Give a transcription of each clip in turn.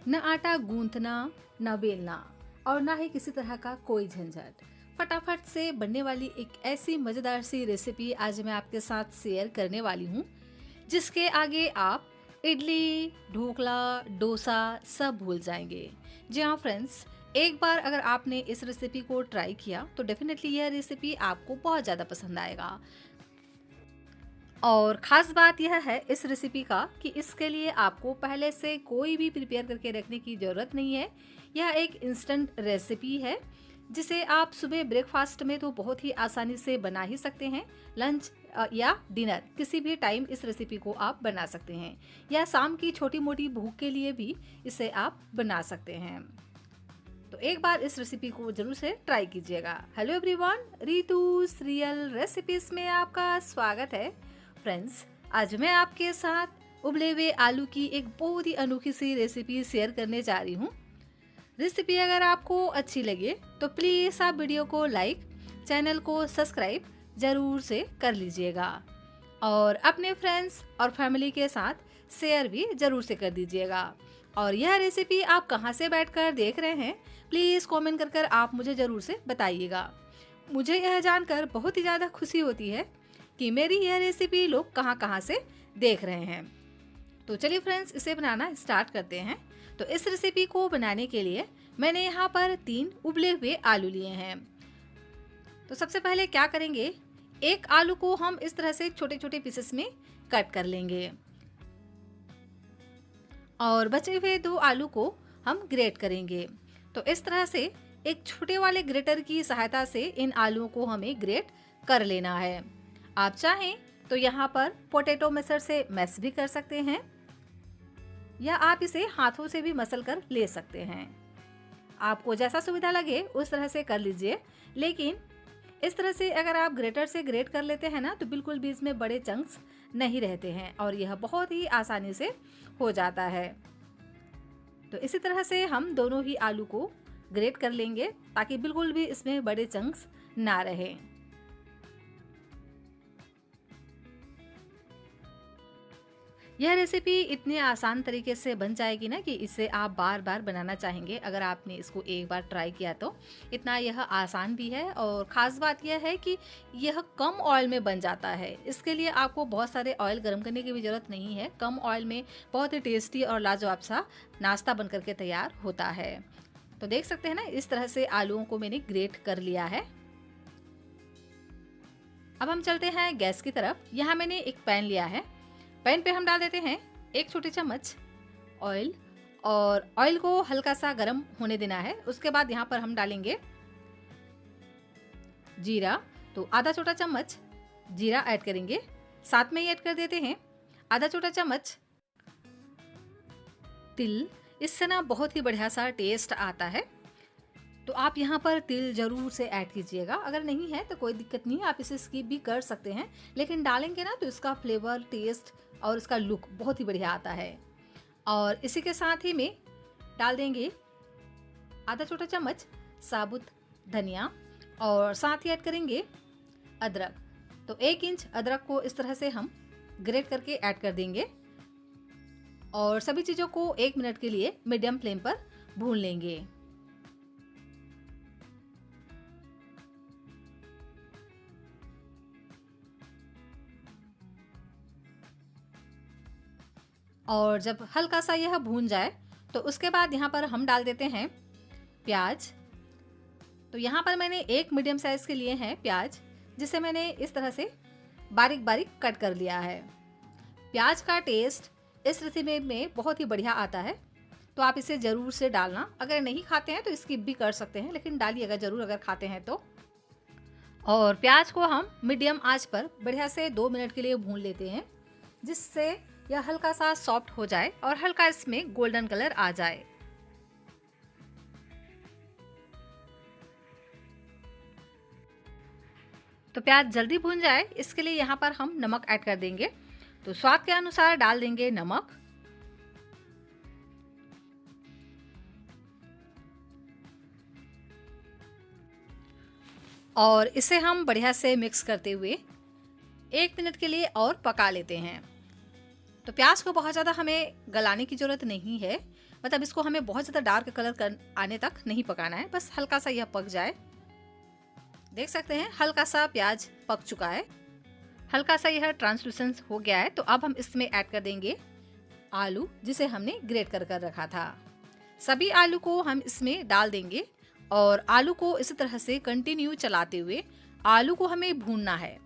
न आटा गूंथना, न बेलना और ना ही किसी तरह का कोई झंझट। फटाफट से बनने वाली एक ऐसी मजेदार सी रेसिपी आज मैं आपके साथ शेयर करने वाली हूँ, जिसके आगे आप इडली, ढोकला, डोसा सब भूल जाएंगे। जी हाँ फ्रेंड्स, एक बार अगर आपने इस रेसिपी को ट्राई किया तो डेफिनेटली यह रेसिपी आपको बहुत ज़्यादा पसंद आएगा। और ख़ास बात यह है इस रेसिपी का कि इसके लिए आपको पहले से कोई भी प्रिपेयर करके रखने की ज़रूरत नहीं है। यह एक इंस्टेंट रेसिपी है जिसे आप सुबह ब्रेकफास्ट में तो बहुत ही आसानी से बना ही सकते हैं। लंच या डिनर किसी भी टाइम इस रेसिपी को आप बना सकते हैं, या शाम की छोटी मोटी भूख के लिए भी इसे आप बना सकते हैं। तो एक बार इस रेसिपी को जरूर से ट्राई कीजिएगा। हेलो एवरीवन, रितुस रियल रेसिपीज में आपका स्वागत है। फ्रेंड्स, आज मैं आपके साथ उबले हुए आलू की एक बहुत ही अनोखी सी रेसिपी शेयर करने जा रही हूँ। रेसिपी अगर आपको अच्छी लगे तो प्लीज़ आप वीडियो को लाइक, चैनल को सब्सक्राइब जरूर से कर लीजिएगा और अपने फ्रेंड्स और फैमिली के साथ शेयर भी जरूर से कर दीजिएगा। और यह रेसिपी आप कहाँ से बैठकर देख रहे हैं, प्लीज़ कमेंट कर आप मुझे ज़रूर से बताइएगा। मुझे यह जानकर बहुत ही ज़्यादा खुशी होती है कि मेरी यह रेसिपी लोग कहाँ से देख रहे हैं। तो चलिए फ्रेंड्स, इसे बनाना स्टार्ट करते हैं। तो इस रेसिपी को बनाने के लिए मैंने यहाँ पर 3 उबले हुए आलू लिए हैं। तो सबसे पहले क्या करेंगे, एक आलू को हम इस तरह से छोटे छोटे पीसेस में कट कर लेंगे और बचे हुए 2 आलू को हम ग्रेट करेंगे। तो इस तरह से एक छोटे वाले ग्रेटर की सहायता से इन आलूओं को हमें ग्रेट कर लेना है। आप चाहें तो यहाँ पर पोटैटो मैशर से मैश भी कर सकते हैं, या आप इसे हाथों से भी मसल कर ले सकते हैं। आपको जैसा सुविधा लगे उस तरह से कर लीजिए, लेकिन इस तरह से अगर आप ग्रेटर से ग्रेट कर लेते हैं ना तो बिल्कुल भी इसमें बड़े चंक्स नहीं रहते हैं और यह बहुत ही आसानी से हो जाता है। तो इसी तरह से हम दोनों ही आलू को ग्रेट कर लेंगे ताकि बिल्कुल भी इसमें बड़े चंक्स ना रहें। यह रेसिपी इतने आसान तरीके से बन जाएगी ना कि इसे आप बार बार बनाना चाहेंगे अगर आपने इसको एक बार ट्राई किया तो। इतना यह आसान भी है और ख़ास बात यह है कि यह कम ऑयल में बन जाता है। इसके लिए आपको बहुत सारे ऑयल गर्म करने की भी ज़रूरत नहीं है। कम ऑयल में बहुत ही टेस्टी और लाजवाब सा नाश्ता बन करके तैयार होता है। तो देख सकते हैं ना, इस तरह से आलूओं को मैंने ग्रेट कर लिया है। अब हम चलते हैं गैस की तरफ। यहाँ मैंने एक पैन लिया है। पैन पे हम डाल देते हैं 1 छोटी चम्मच ऑयल और ऑयल को हल्का सा गर्म होने देना है। उसके बाद यहाँ पर हम डालेंगे जीरा। तो आधा छोटा चम्मच जीरा ऐड करेंगे। साथ में ही ऐड कर देते हैं आधा छोटा चम्मच तिल। इससे ना बहुत ही बढ़िया सा टेस्ट आता है, तो आप यहाँ पर तिल जरूर से ऐड कीजिएगा। अगर नहीं है तो कोई दिक्कत नहीं है, आप इसे स्किप भी कर सकते हैं, लेकिन डालेंगे ना तो इसका फ्लेवर, टेस्ट और इसका लुक बहुत ही बढ़िया आता है। और इसी के साथ ही में डाल देंगे आधा छोटा चम्मच साबुत धनिया और साथ ही ऐड करेंगे अदरक। तो 1 इंच अदरक को इस तरह से हम ग्रेट करके ऐड कर देंगे और सभी चीज़ों को 1 मिनट के लिए मीडियम फ्लेम पर भून लेंगे। और जब हल्का सा यह भून जाए तो उसके बाद यहाँ पर हम डाल देते हैं प्याज। तो यहाँ पर मैंने 1 मीडियम साइज के लिए हैं प्याज, जिसे मैंने इस तरह से बारीक बारीक कट कर लिया है। प्याज का टेस्ट इस रेसिपी में बहुत ही बढ़िया आता है, तो आप इसे ज़रूर से डालना। अगर नहीं खाते हैं तो स्किप भी कर सकते हैं, लेकिन डालिएगा ज़रूर अगर खाते हैं तो। और प्याज को हम मीडियम आंच पर बढ़िया से 2 मिनट के लिए भून लेते हैं, जिससे यह हल्का सा सॉफ्ट हो जाए और हल्का इसमें गोल्डन कलर आ जाए। तो प्याज जल्दी भून जाए इसके लिए यहाँ पर हम नमक ऐड कर देंगे। तो स्वाद के अनुसार डाल देंगे नमक। और इसे हम बढ़िया से मिक्स करते हुए 1 मिनट के लिए और पका लेते हैं। तो प्याज को बहुत ज़्यादा हमें गलाने की ज़रूरत नहीं है, मतलब इसको हमें बहुत ज़्यादा डार्क कलर आने तक नहीं पकाना है, बस हल्का सा यह पक जाए। देख सकते हैं हल्का सा प्याज पक चुका है, हल्का सा यह ट्रांसलूसेंस हो गया है। तो अब हम इसमें ऐड कर देंगे आलू जिसे हमने ग्रेट कर रखा था। सभी आलू को हम इसमें डाल देंगे और आलू को इसी तरह से कंटिन्यू चलाते हुए आलू को हमें भूनना है।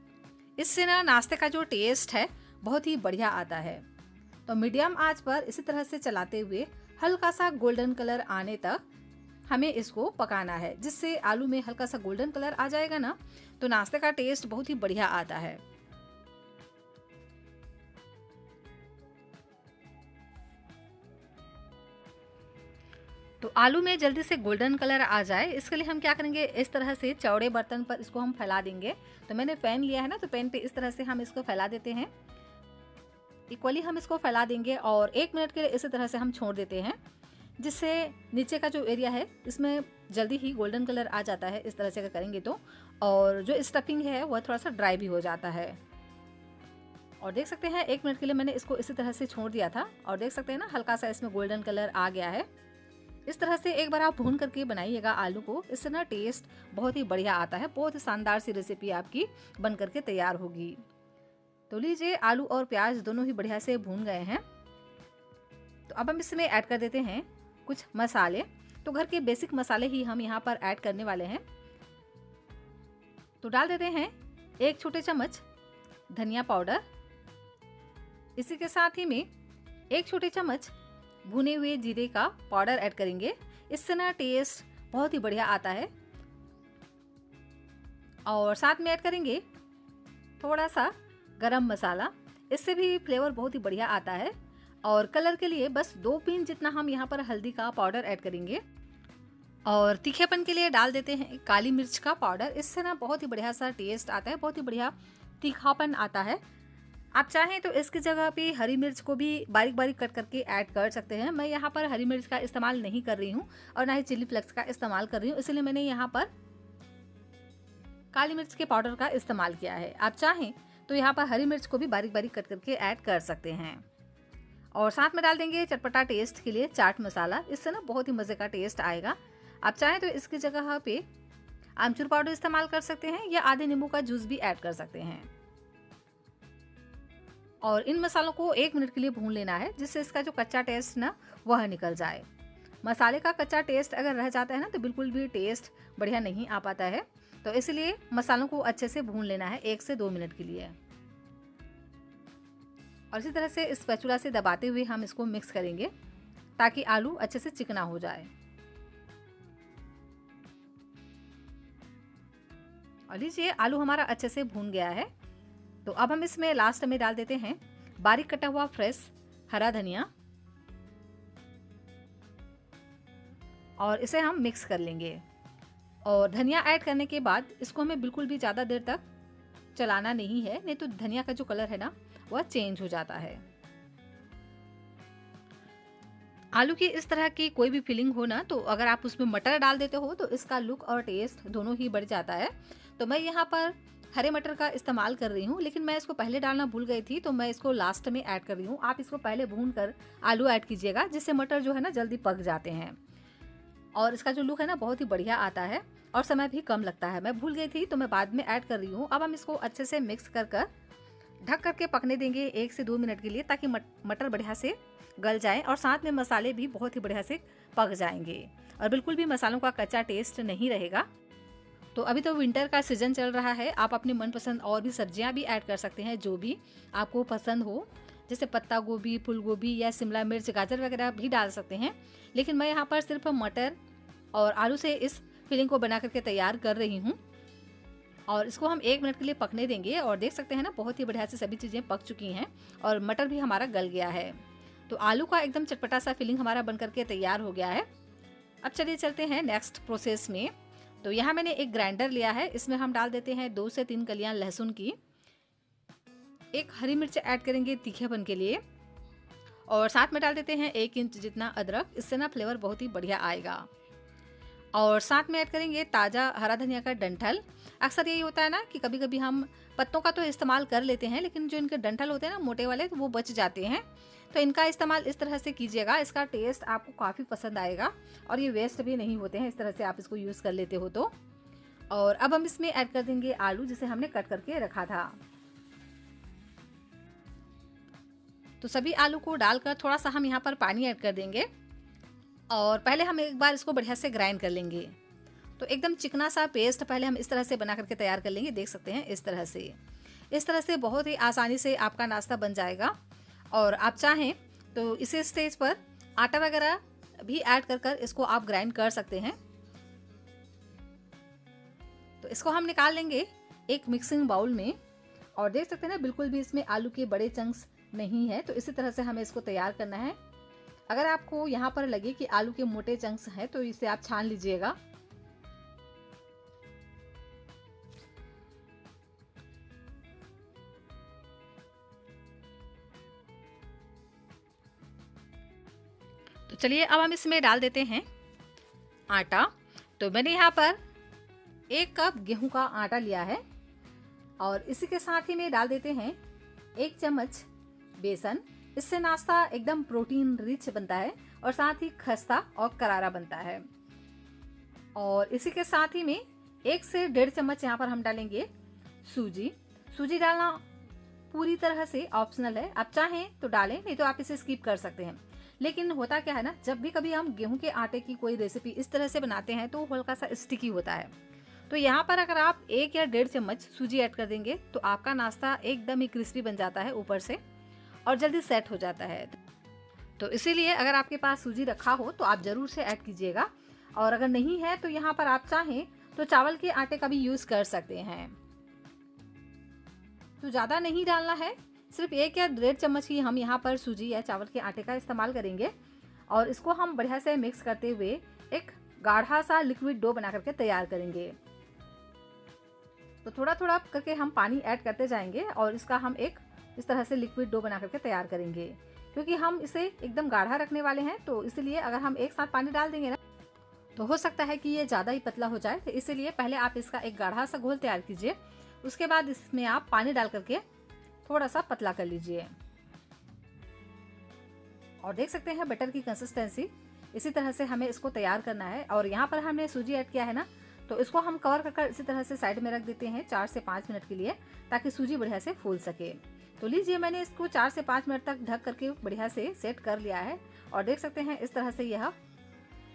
इससे ना नाश्ते का जो टेस्ट है बहुत ही बढ़िया आता है। तो मीडियम आंच पर इसी तरह से चलाते हुए हल्का सा गोल्डन कलर आने तक हमें इसको पकाना है, जिससे आलू में हल्का सा गोल्डन कलर आ जाएगा ना तो नाश्ते का टेस्ट बहुत ही बढ़िया आता है। तो आलू में जल्दी से गोल्डन कलर आ जाए इसके लिए हम क्या करेंगे, इस तरह से चौड़े बर्तन पर इसको हम फैला देंगे। तो मैंने पैन लिया है ना, तो पैन पे इस तरह से हम इसको फैला देते हैं, इक्वली हम इसको फैला देंगे और 1 मिनट के लिए इसी तरह से हम छोड़ देते हैं, जिससे नीचे का जो एरिया है इसमें जल्दी ही गोल्डन कलर आ जाता है इस तरह से अगर करेंगे तो, और जो स्टफिंग है वह थोड़ा सा ड्राई भी हो जाता है। और देख सकते हैं 1 मिनट के लिए मैंने इसको इसी तरह से छोड़ दिया था और देख सकते हैं ना हल्का सा इसमें गोल्डन कलर आ गया है। इस तरह से एक बार आप भून करके बनाइएगा आलू को, इससे ना टेस्ट बहुत ही बढ़िया आता है। बहुत ही शानदार सी रेसिपी आपकी बन करके तैयार होगी। तो लीजिए आलू और प्याज दोनों ही बढ़िया से भून गए हैं। तो अब हम इसमें ऐड कर देते हैं कुछ मसाले। तो घर के बेसिक मसाले ही हम यहाँ पर ऐड करने वाले हैं। तो डाल देते हैं 1 छोटे चम्मच धनिया पाउडर, इसी के साथ ही में 1 छोटे चम्मच भुने हुए जीरे का पाउडर ऐड करेंगे। इससे ना टेस्ट बहुत ही बढ़िया आता है। और साथ में ऐड करेंगे थोड़ा सा गरम मसाला, इससे भी फ्लेवर बहुत ही बढ़िया आता है। और कलर के लिए बस 2 पिंच जितना हम यहाँ पर हल्दी का पाउडर ऐड करेंगे। और तीखेपन के लिए डाल देते हैं काली मिर्च का पाउडर, इससे ना बहुत ही बढ़िया सा टेस्ट आता है, बहुत ही बढ़िया तीखापन आता है। आप चाहें तो इसकी जगह पे हरी मिर्च को भी बारीक बारीक कट करके ऐड कर सकते हैं। मैं यहाँ पर हरी मिर्च का इस्तेमाल नहीं कर रही हूँ और ना ही चिली फ्लेक्स का इस्तेमाल कर रही हूँ, इसलिए मैंने यहाँ पर काली मिर्च के पाउडर का इस्तेमाल किया है। आप चाहें तो यहाँ पर हरी मिर्च को भी बारीक बारीक कट करके ऐड कर सकते हैं। और साथ में डाल देंगे चटपटा टेस्ट के लिए चाट मसाला, इससे ना बहुत ही मज़े का टेस्ट आएगा। आप चाहें तो इसकी जगह पे आमचूर पाउडर इस्तेमाल कर सकते हैं या आधे नींबू का जूस भी ऐड कर सकते हैं। और इन मसालों को 1 मिनट के लिए भून लेना है, जिससे इसका जो कच्चा टेस्ट ना वह निकल जाए। मसाले का कच्चा टेस्ट अगर रह जाता है ना तो बिल्कुल भी टेस्ट बढ़िया नहीं आ पाता है। तो इसलिए मसालों को अच्छे से भून लेना है 1 से 2 मिनट के लिए। और इसी तरह से स्पैचुला से दबाते हुए हम इसको मिक्स करेंगे ताकि आलू अच्छे से चिकना हो जाए। और लीजिए आलू हमारा अच्छे से भून गया है। तो अब हम इसमें लास्ट में डाल देते हैं बारीक कटा हुआ फ्रेश हरा धनिया और इसे हम मिक्स कर लेंगे। और धनिया ऐड करने के बाद इसको हमें बिल्कुल भी ज़्यादा देर तक चलाना नहीं है, नहीं तो धनिया का जो कलर है ना वह चेंज हो जाता है। आलू की इस तरह की कोई भी फिलिंग हो ना, तो अगर आप उसमें मटर डाल देते हो तो इसका लुक और टेस्ट दोनों ही बढ़ जाता है। तो मैं यहाँ पर हरे मटर का इस्तेमाल कर रही हूँ, लेकिन मैं इसको पहले डालना भूल गई थी, तो मैं इसको लास्ट में ऐड कर रही हूँ। आप इसको पहले भून कर आलू ऐड कीजिएगा, जिससे मटर जो है ना जल्दी पक जाते हैं और इसका जो लुक है ना बहुत ही बढ़िया आता है और समय भी कम लगता है। मैं भूल गई थी तो मैं बाद में ऐड कर रही हूँ। अब हम इसको अच्छे से मिक्स कर ढक करके पकने देंगे 1 से 2 मिनट के लिए, ताकि मटर बढ़िया से गल जाए और साथ में मसाले भी बहुत ही बढ़िया से पक जाएंगे और बिल्कुल भी मसालों का कच्चा टेस्ट नहीं रहेगा। तो अभी तो विंटर का सीजन चल रहा है, आप अपनी मनपसंद और भी सब्जियां भी ऐड कर सकते हैं जो भी आपको पसंद हो, जैसे पत्ता गोभी, फूल गोभी या शिमला मिर्च, गाजर वगैरह भी डाल सकते हैं। लेकिन मैं यहाँ पर सिर्फ मटर और आलू से इस फिलिंग को बना करके तैयार कर रही हूँ और इसको हम 1 मिनट के लिए पकने देंगे। और देख सकते हैं ना बहुत ही बढ़िया से सभी चीज़ें पक चुकी हैं और मटर भी हमारा गल गया है। तो आलू का एकदम चटपटा सा फिलिंग हमारा बन करके तैयार हो गया है। अब चलिए चलते हैं नेक्स्ट प्रोसेस में। तो यहाँ मैंने एक ग्राइंडर लिया है, इसमें हम डाल देते हैं 2 से 3 कलियां लहसुन की, 1 हरी मिर्च ऐड करेंगे तीखेपन के लिए और साथ में डाल देते हैं 1 इंच जितना अदरक, इससे ना फ्लेवर बहुत ही बढ़िया आएगा। और साथ में ऐड करेंगे ताज़ा हरा धनिया का डंठल। अक्सर यही होता है ना कि कभी कभी हम पत्तों का तो इस्तेमाल कर लेते हैं, लेकिन जो इनके डंठल होते हैं ना मोटे वाले, तो वो बच जाते हैं। तो इनका इस्तेमाल इस तरह से कीजिएगा, इसका टेस्ट आपको काफ़ी पसंद आएगा और ये वेस्ट भी नहीं होते हैं इस तरह से आप इसको यूज़ कर लेते हो तो। और अब हम इसमें ऐड कर देंगे आलू जिसे हमने कट करके रखा था। तो सभी आलू को डालकर थोड़ा सा हम यहाँ पर पानी ऐड कर देंगे और पहले हम एक बार इसको बढ़िया से ग्राइंड कर लेंगे। तो एकदम चिकना सा पेस्ट पहले हम इस तरह से बना करके तैयार कर लेंगे। देख सकते हैं इस तरह से बहुत ही आसानी से आपका नाश्ता बन जाएगा। और आप चाहें तो इसी स्टेज पर आटा वगैरह भी ऐड कर कर इसको आप ग्राइंड कर सकते हैं। तो इसको हम निकाल लेंगे एक मिक्सिंग बाउल में और देख सकते हैं ना बिल्कुल भी इसमें आलू के बड़े चंक्स नहीं है। तो इसी तरह से हमें इसको तैयार करना है। अगर आपको यहाँ पर लगे कि आलू के मोटे चंक्स हैं तो इसे आप छान लीजिएगा। तो चलिए अब हम इसमें डाल देते हैं आटा। तो मैंने यहाँ पर 1 कप गेहूं का आटा लिया है और इसी के साथ ही में डाल देते हैं 1 चम्मच बेसन। इससे नाश्ता एकदम प्रोटीन रिच बनता है और साथ ही खस्ता और करारा बनता है। और इसी के साथ ही में 1 से 1.5 चम्मच यहाँ पर हम डालेंगे सूजी। सूजी डालना पूरी तरह से ऑप्शनल है, आप चाहें तो डालें, नहीं तो आप इसे स्किप कर सकते हैं। लेकिन होता क्या है ना, जब भी कभी हम गेहूं के आटे की कोई रेसिपी इस तरह से बनाते हैं तो हल्का सा स्टिकी होता है। तो यहाँ पर अगर आप 1 या 1.5 चम्मच सूजी ऐड कर देंगे तो आपका नाश्ता एकदम ही क्रिस्पी बन जाता है ऊपर से और जल्दी सेट हो जाता है। तो इसीलिए अगर आपके पास सूजी रखा हो तो आप ज़रूर से ऐड कीजिएगा। और अगर नहीं है तो यहाँ पर आप चाहें तो चावल के आटे का भी यूज़ कर सकते हैं। तो ज़्यादा नहीं डालना है, सिर्फ 1 या 1.5 चम्मच ही हम यहाँ पर सूजी या चावल के आटे का इस्तेमाल करेंगे। और इसको हम बढ़िया से मिक्स करते हुए एक गाढ़ा सा लिक्विड डो बना करके तैयार करेंगे। तो थोड़ा थोड़ा करके हम पानी ऐड करते जाएंगे और इसका हम एक इस तरह से लिक्विड डो बना करके तैयार करेंगे। क्योंकि हम इसे एकदम गाढ़ा रखने वाले हैं तो इसलिए अगर हम एक साथ पानी डाल देंगे ना तो हो सकता है कि ये ज़्यादा ही पतला हो जाए। तो इसीलिए पहले आप इसका एक गाढ़ा सा घोल तैयार कीजिए, उसके बाद इसमें आप पानी डाल करके थोड़ा सा पतला कर लीजिए। और देख सकते हैं बटर की कंसिस्टेंसी इसी तरह से हमें इसको तैयार करना है। और यहाँ पर हमने सूजी ऐड किया है ना, तो इसको हम कवर कर इसी तरह से साइड में रख देते हैं 4 से 5 मिनट के लिए, ताकि सूजी बढ़िया से फूल सके। तो लीजिए मैंने इसको 4 से 5 मिनट तक ढक करके बढ़िया से सेट कर लिया है और देख सकते हैं इस तरह से यह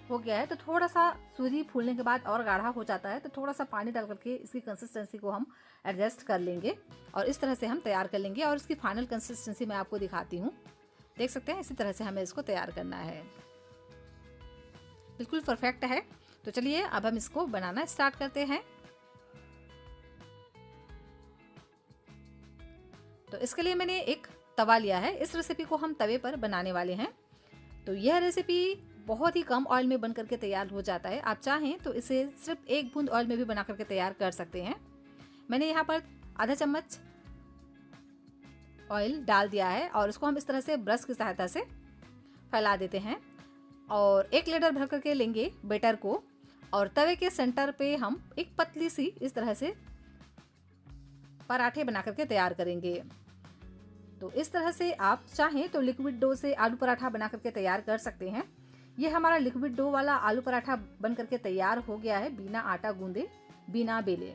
हो गया है। तो थोड़ा सा सूजी फूलने के बाद और गाढ़ा हो जाता है, तो थोड़ा सा पानी डाल करके इसकी कंसिस्टेंसी को हम एडजस्ट कर लेंगे और इस तरह से हम तैयार कर लेंगे। और इसकी फाइनल कंसिस्टेंसी मैं आपको दिखाती हूँ। देख सकते हैं इसी तरह से हमें इसको तैयार करना है, बिल्कुल परफेक्ट है। तो चलिए अब हम इसको बनाना स्टार्ट करते हैं। तो इसके लिए मैंने एक तवा लिया है, इस रेसिपी को हम तवे पर बनाने वाले हैं। तो यह रेसिपी बहुत ही कम ऑयल में बन करके तैयार हो जाता है। आप चाहें तो इसे सिर्फ 1 बूंद ऑयल में भी बना करके तैयार कर सकते हैं। मैंने यहाँ पर आधा चम्मच ऑयल डाल दिया है और इसको हम इस तरह से ब्रश की सहायता से फैला देते हैं और 1 लीटर भर करके लेंगे बेटर को और तवे के सेंटर पे हम एक पतली सी इस तरह से पराठे बना करके तैयार करेंगे। तो इस तरह से आप चाहें तो लिक्विड डो से आलू पराठा बना करके तैयार कर सकते हैं। ये हमारा लिक्विड डो वाला आलू पराठा बन करके तैयार हो गया है, बिना आटा गूंदे, बिना बेले,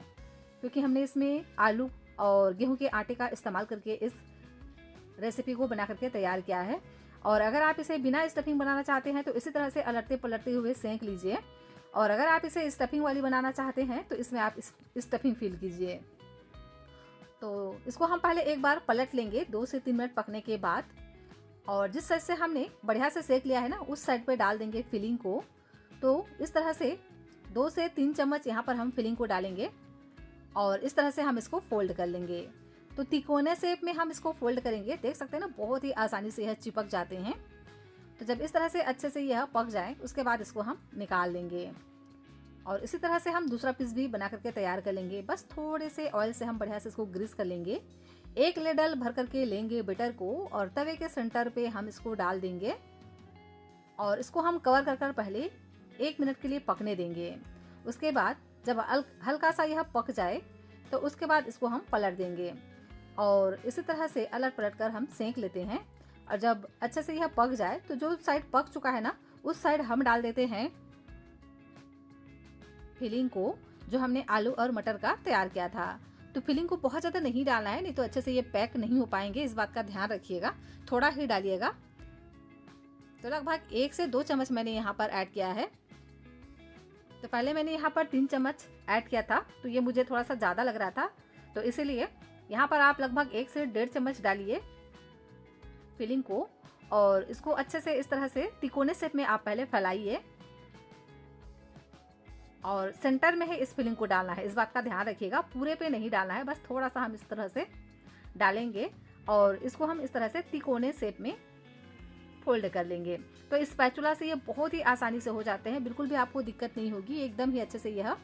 क्योंकि हमने इसमें आलू और गेहूं के आटे का इस्तेमाल करके इस रेसिपी को बना करके तैयार किया है। और अगर आप इसे बिना स्टफिंग बनाना चाहते हैं तो इसी तरह से अलटते पलटते हुए सेंक लीजिए। और अगर आप इसे स्टफिंग वाली बनाना चाहते हैं तो इसमें आप स्टफिंग फिल कीजिए। तो इसको हम पहले एक बार पलट लेंगे 2 से 3 मिनट पकने के बाद। और जिस साइड से हमने बढ़िया से सेक लिया है ना, उस साइड पे डाल देंगे फिलिंग को। तो इस तरह से 2 से 3 चम्मच यहाँ पर हम फिलिंग को डालेंगे और इस तरह से हम इसको फोल्ड कर लेंगे। तो तिकोने शेप में हम इसको फोल्ड करेंगे। देख सकते हैं ना, बहुत ही आसानी से यह चिपक जाते हैं। तो जब इस तरह से अच्छे से यह पक जाए उसके बाद इसको हम निकाल लेंगे और इसी तरह से हम दूसरा पीस भी बना करके तैयार कर लेंगे। बस थोड़े से ऑयल से हम बढ़िया से इसको ग्रीस कर लेंगे। 1 लीडल भर करके लेंगे बटर को और तवे के सेंटर पे हम इसको डाल देंगे और इसको हम कवर कर पहले 1 मिनट के लिए पकने देंगे। उसके बाद जब हल्का सा यह पक जाए तो उसके बाद इसको हम पलट देंगे और इसी तरह से अलट पलट कर हम सेंक लेते हैं। और जब अच्छे से यह पक जाए तो जो साइड पक चुका है ना, उस साइड हम डाल देते हैं फिलिंग को, जो हमने आलू और मटर का तैयार किया था। तो फिलिंग को बहुत ज़्यादा नहीं डालना है, नहीं तो अच्छे से ये पैक नहीं हो पाएंगे, इस बात का ध्यान रखिएगा, थोड़ा ही डालिएगा। तो लगभग 1 से 2 चम्मच मैंने यहाँ पर ऐड किया है। तो पहले मैंने यहाँ पर 3 चम्मच ऐड किया था, तो ये मुझे थोड़ा सा ज़्यादा लग रहा था, तो इसीलिए यहाँ पर आप लगभग 1 से 1.5 चम्मच डालिए फिलिंग को और इसको अच्छे से इस तरह से तिकोने शेप में आप पहले फैलाइए और सेंटर में ही इस फिलिंग को डालना है, इस बात का ध्यान रखिएगा, पूरे पे नहीं डालना है, बस थोड़ा सा हम इस तरह से डालेंगे और इसको हम इस तरह से तिकोने शेप में फोल्ड कर लेंगे। तो इस स्पैचुला से ये बहुत ही आसानी से हो जाते हैं, बिल्कुल भी आपको दिक्कत नहीं होगी, एकदम ही अच्छे से यह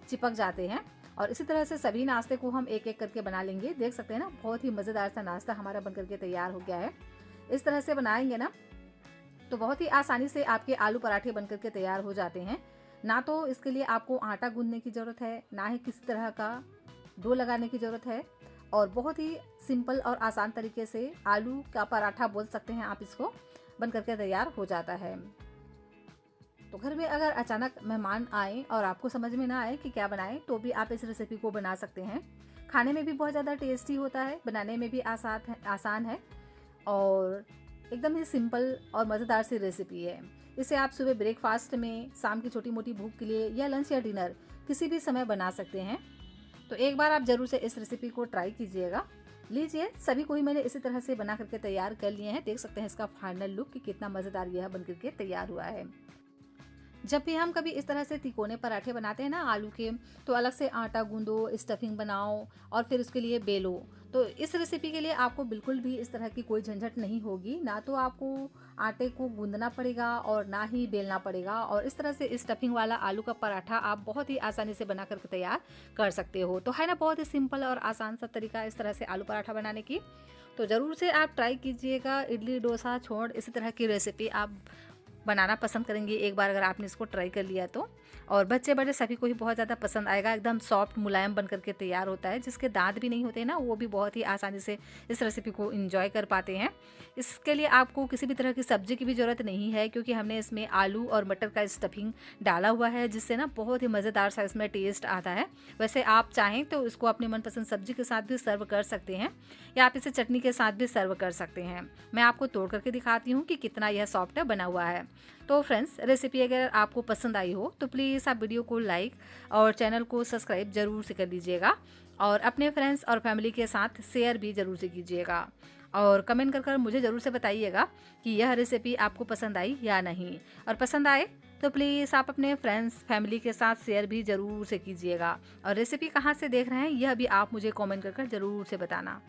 चिपक जाते हैं। और इसी तरह से सभी नाश्ते को हम एक एक करके बना लेंगे। देख सकते हैं ना, बहुत ही मज़ेदार सा नाश्ता हमारा बनकर के तैयार हो गया है। इस तरह से बनाएंगे ना तो बहुत ही आसानी से आपके आलू पराठे बनकर के तैयार हो जाते हैं। ना तो इसके लिए आपको आटा गूंदने की ज़रूरत है, ना ही किसी तरह का डो लगाने की ज़रूरत है और बहुत ही सिंपल और आसान तरीके से आलू का पराठा बोल सकते हैं आप, इसको बनकर के तैयार हो जाता है। तो घर में अगर अचानक मेहमान आए और आपको समझ में ना आए कि क्या बनाएं, तो भी आप इस रेसिपी को बना सकते हैं। खाने में भी बहुत ज़्यादा टेस्टी होता है, बनाने में भी आसान है और एकदम ही सिंपल और मज़ेदार सी रेसिपी है। इसे आप सुबह ब्रेकफास्ट में, शाम की छोटी मोटी भूख के लिए या लंच या डिनर किसी भी समय बना सकते हैं। तो एक बार आप ज़रूर से इस रेसिपी को ट्राई कीजिएगा। लीजिए, सभी को ही मैंने इसी तरह से बना करके तैयार कर लिए हैं। देख सकते हैं इसका फाइनल लुक कि कितना मज़ेदार यह बन करके तैयार हुआ है। जब भी हम कभी इस तरह से तिकोने पराठे बनाते हैं ना आलू के, तो अलग से आटा गूंदो, स्टफिंग बनाओ और फिर उसके लिए बेलो। तो इस रेसिपी के लिए आपको बिल्कुल भी इस तरह की कोई झंझट नहीं होगी, ना तो आपको आटे को गूंदना पड़ेगा और ना ही बेलना पड़ेगा। और इस तरह से स्टफिंग वाला आलू का पराठा आप बहुत ही आसानी से बना करके तैयार कर सकते हो। तो है ना, बहुत ही सिंपल और आसान सा तरीका इस तरह से आलू पराठा बनाने की। तो ज़रूर से आप ट्राई कीजिएगा। इडली डोसा छोड़ इसी तरह की रेसिपी आप बनाना पसंद करेंगे एक बार अगर आपने इसको ट्राई कर लिया तो। और बच्चे बड़े सभी को ही बहुत ज़्यादा पसंद आएगा। एकदम सॉफ्ट मुलायम बन करके तैयार होता है। जिसके दांत भी नहीं होते ना, वो भी बहुत ही आसानी से इस रेसिपी को एंजॉय कर पाते हैं। इसके लिए आपको किसी भी तरह की सब्जी की भी ज़रूरत नहीं है, क्योंकि हमने इसमें आलू और मटर का स्टफिंग डाला हुआ है, जिससे ना बहुत ही मज़ेदार सा इसमें टेस्ट आता है। वैसे आप चाहें तो इसको अपनी मनपसंद सब्जी के साथ भी सर्व कर सकते हैं या आप इसे चटनी के साथ भी सर्व कर सकते हैं। मैं आपको तोड़ करके दिखाती हूँ कि कितना यह सॉफ्ट बना हुआ है। तो फ्रेंड्स, रेसिपी अगर आपको पसंद आई हो तो प्लीज़ आप वीडियो को लाइक और चैनल को सब्सक्राइब ज़रूर से कर लीजिएगा और अपने फ्रेंड्स और फैमिली के साथ शेयर भी ज़रूर से कीजिएगा। और कमेंट कर मुझे ज़रूर से बताइएगा कि यह रेसिपी आपको पसंद आई या नहीं। और पसंद आए तो प्लीज़ आप अपने फ्रेंड्स फैमिली के साथ शेयर भी ज़रूर से कीजिएगा। और रेसिपी कहाँ से देख रहे हैं यह भी आप मुझे कमेंट कर ज़रूर से बताना।